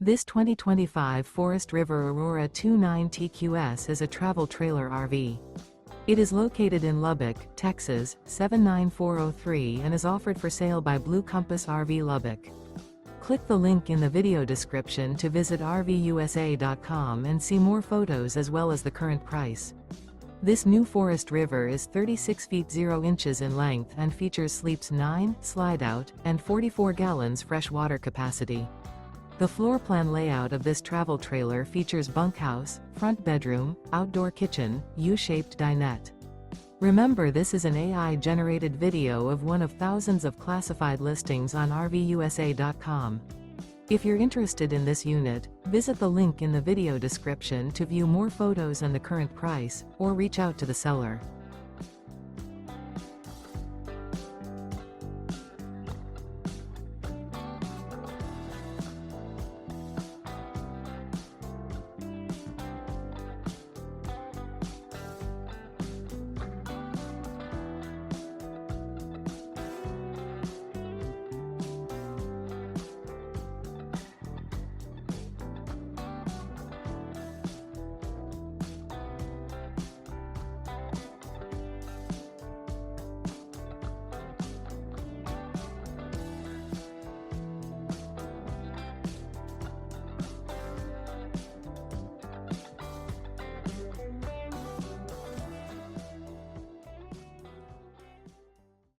This 2025 Forest River Aurora 29 TQS is a travel trailer RV. It is located in Lubbock, Texas, 79403 and is offered for sale by Blue Compass RV Lubbock. Click the link in the video description to visit RVUSA.com and see more photos as well as the current price. This new Forest River is 36 feet 0 inches in length and features sleeps 9, Slideout, and 44 gallons fresh water capacity. The floor plan layout of this travel trailer features bunkhouse, front bedroom, outdoor kitchen, U-shaped dinette. Remember, this is an AI-generated video of one of thousands of classified listings on RVUSA.com. If you're interested in this unit, visit the link in the video description to view more photos and the current price, or reach out to the seller.